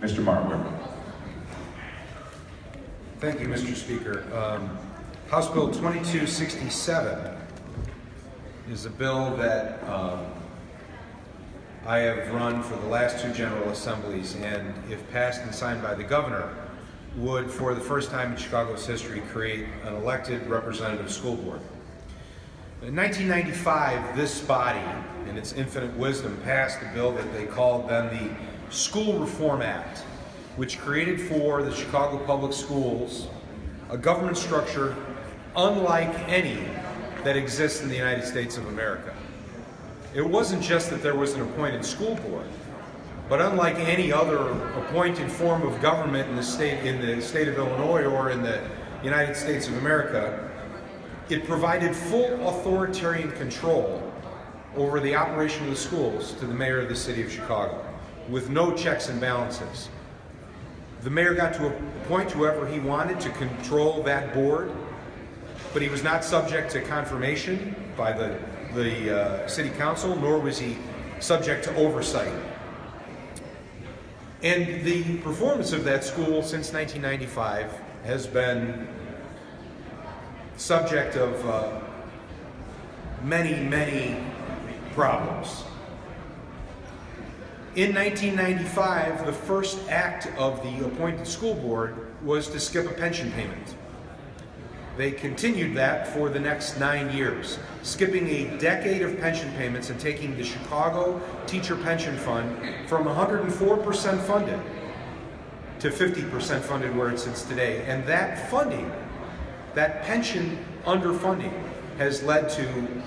Mr. Martwick. Thank you, Mr. Speaker. House Bill 2267 is a bill that I have run for the last two General Assemblies, and if passed and signed by the governor, would, for the first time in Chicago's history, create an elected representative school board. In 1995, this body, in its infinite wisdom, passed a bill that they called then the School Reform Act, which created for the Chicago Public Schools a government structure unlike any that exists in the United States of America. It wasn't just that there was an appointed school board, but unlike any other appointed form of government in the state of Illinois or in the United States of America, it provided full authoritarian control over the operation of the schools to the mayor of the city of Chicago, with no checks and balances. The mayor got to appoint whoever he wanted to control that board, but he was not subject to confirmation by the city council, nor was he subject to oversight. And the performance of that school since 1995 has been subject of many problems. In 1995, the first act of the appointed school board was to skip a pension payment. They continued that for the next 9 years, skipping a decade of pension payments and taking the Chicago Teacher Pension Fund from 104% funded to 50% funded where it sits today. And that funding, that pension underfunding, has led to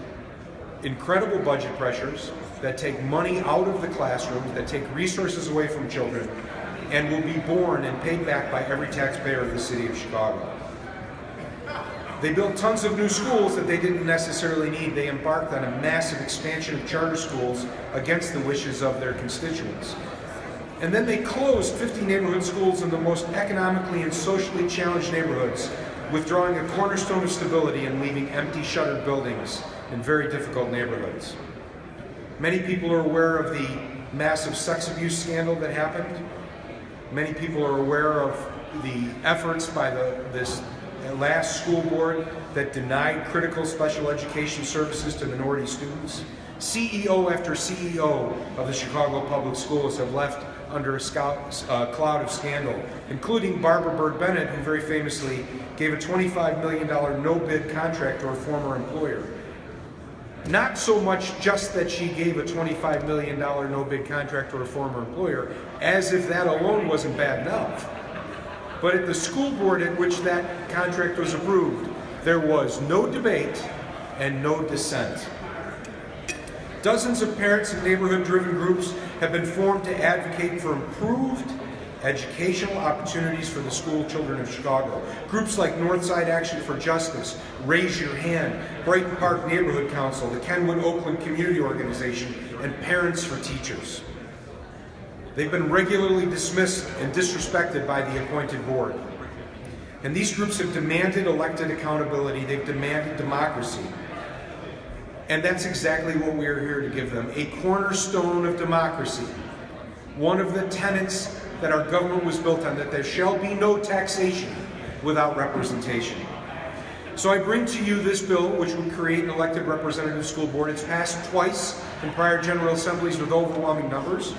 incredible budget pressures that take money out of the classrooms, that take resources away from children, and will be borne and paid back by every taxpayer of the city of Chicago. They built tons of new schools that they didn't necessarily need. They embarked on a massive expansion of charter schools against the wishes of their constituents. And then they closed 50 neighborhood schools in the most economically and socially challenged neighborhoods, withdrawing a cornerstone of stability and leaving empty, shuttered buildings in very difficult neighborhoods. Many people are aware of the massive sex abuse scandal that happened. Many people are aware of the efforts by this last school board that denied critical special education services to minority students. CEO after CEO of the Chicago Public Schools have left under a cloud of scandal, including Barbara Byrd Bennett, who very famously gave a $25 million no-bid contract to her former employer. Not so much just that she gave a $25 million no-bid contract to her former employer, as if that alone wasn't bad enough. But at the school board at which that contract was approved, there was no debate and no dissent. Dozens of parents and neighborhood-driven groups have been formed to advocate for improved educational opportunities for the school children of Chicago. Groups like Northside Action for Justice, Raise Your Hand, Brighton Park Neighborhood Council, the Kenwood Oakland Community Organization, and Parents for Teachers. They've been regularly dismissed and disrespected by the appointed board. And these groups have demanded elected accountability, they've demanded democracy. And that's exactly what we are here to give them, a cornerstone of democracy. One of the tenets that our government was built on, that there shall be no taxation without representation. So I bring to you this bill, which would create an elected representative school board. It's passed twice in prior General Assemblies with overwhelming numbers.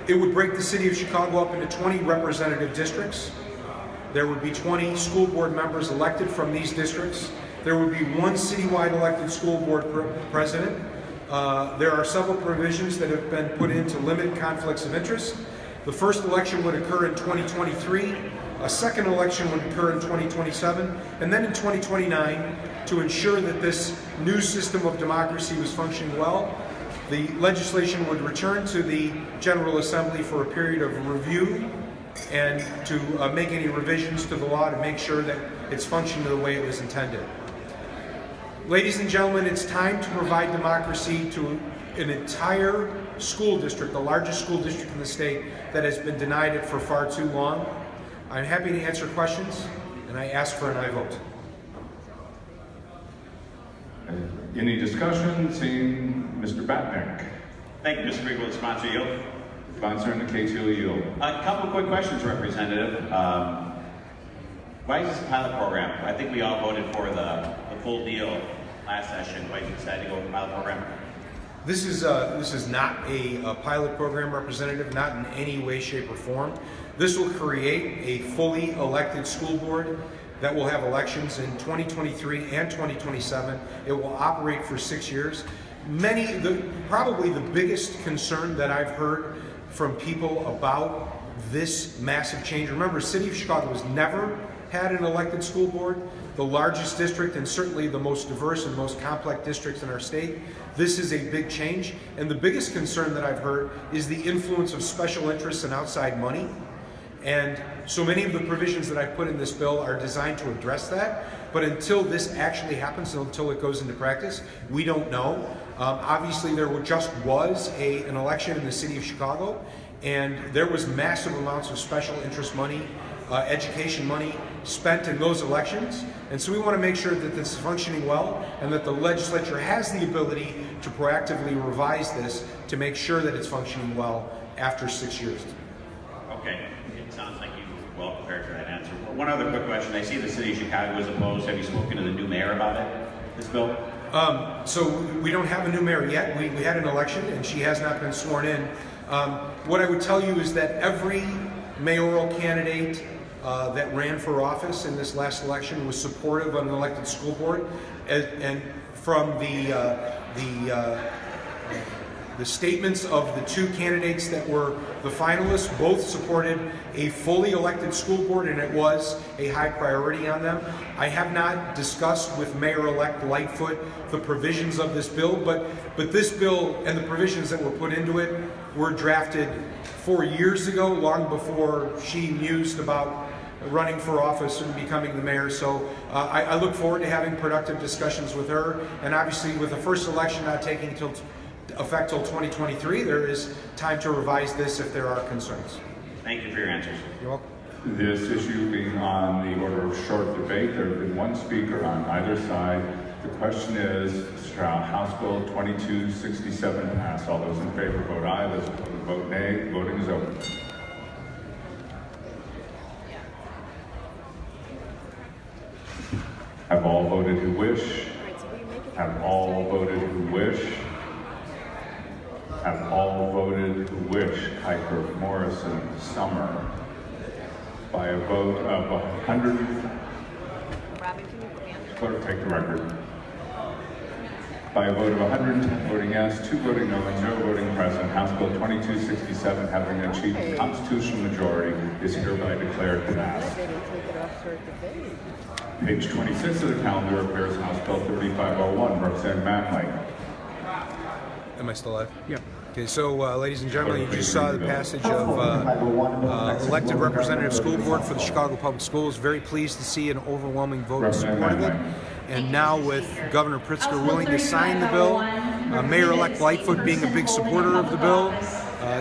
It would break the city of Chicago up into 20 representative districts. There would be 20 school board members elected from these districts. There would be one citywide elected school board president. There are several provisions that have been put in to limit conflicts of interest. The first election would occur in 2023, a second election would occur in 2027, and then in 2029, to ensure that this new system of democracy was functioning well. The legislation would return to the General Assembly for a period of review and to make any revisions to the law to make sure that it's functioning the way it was intended. Ladies and gentlemen, it's time to provide democracy to an entire school district, the largest school district in the state, that has been denied it for far too long. I'm happy to answer questions, and I ask for an aye vote. Any discussion? Seeing Mr. Batnick. Thank you, Mr. Speaker. Will the sponsor yield? Sponsor indicate you'll yield. A couple of quick questions, Representative. Why is this a pilot program? I think we all voted for the full deal last session. Why did you decide to go with the pilot program? This is not a pilot program, Representative, not in any way, shape, or form. This will create a fully elected school board that will have elections in 2023 and 2027. It will operate for 6 years. Probably the biggest concern that I've heard from people about this massive change. Remember, the City of Chicago has never had an elected school board, the largest district and certainly the most diverse and most complex districts in our state. This is a big change, and the biggest concern that I've heard is the influence of special interests and outside money. And so many of the provisions that I put in this bill are designed to address that, but until this actually happens, until it goes into practice, we don't know. Obviously, there just was an election in the City of Chicago, and there was massive amounts of special interest money, education money spent in those elections. And so we want to make sure that this is functioning well and that the legislature has the ability to proactively revise this to make sure that it's functioning well after 6 years. Okay, it sounds like you were well prepared for that answer. One other quick question. I see the City of Chicago is opposed. Have you spoken to the new mayor about it, this bill? So we don't have a new mayor yet. We had an election and she has not been sworn in. What I would tell you is that every mayoral candidate that ran for office in this last election was supportive of an elected school board, and from the statements of the two candidates that were the finalists, both supported a fully elected school board, and it was a high priority on them. I have not discussed with Mayor-elect Lightfoot the provisions of this bill, but this bill and the provisions that were put into it were drafted 4 years ago, long before she mused about running for office and becoming the mayor. So I look forward to having productive discussions with her, and obviously with the first election not taking effect till 2023, there is time to revise this if there are concerns. Thank you for your answers. You're welcome. This issue being on the order of short debate, there has been one speaker on either side. The question is, shall House Bill 2267 pass? All those in favor vote aye. Those opposed vote nay. Voting is open. Have all voted who wish? Have all voted who wish? Have all voted who wish? Kuiper, Morrison, Summer. By a vote of 100. Clerk, take the record. By a vote of 110 voting yes, 2 voting no, and 0 voting present, House Bill 2267, having achieved a constitutional majority, is hereby declared passed. Page 26 of the calendar appears House Bill 3501, Representative Matwick. Am I still live? Yeah. Okay, so ladies and gentlemen, you just saw the passage of elected representative school board for the Chicago Public Schools. Very pleased to see an overwhelming vote in support of it. And now with Governor Pritzker willing to sign the bill, Mayor-elect Lightfoot being a big supporter of the bill,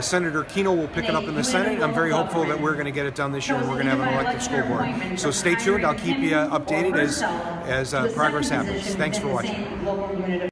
Senator Keno will pick it up in the Senate. I'm very hopeful that we're going to get it done this year and we're going to have an elected school board. So stay tuned. I'll keep you updated as progress happens. Thanks for watching.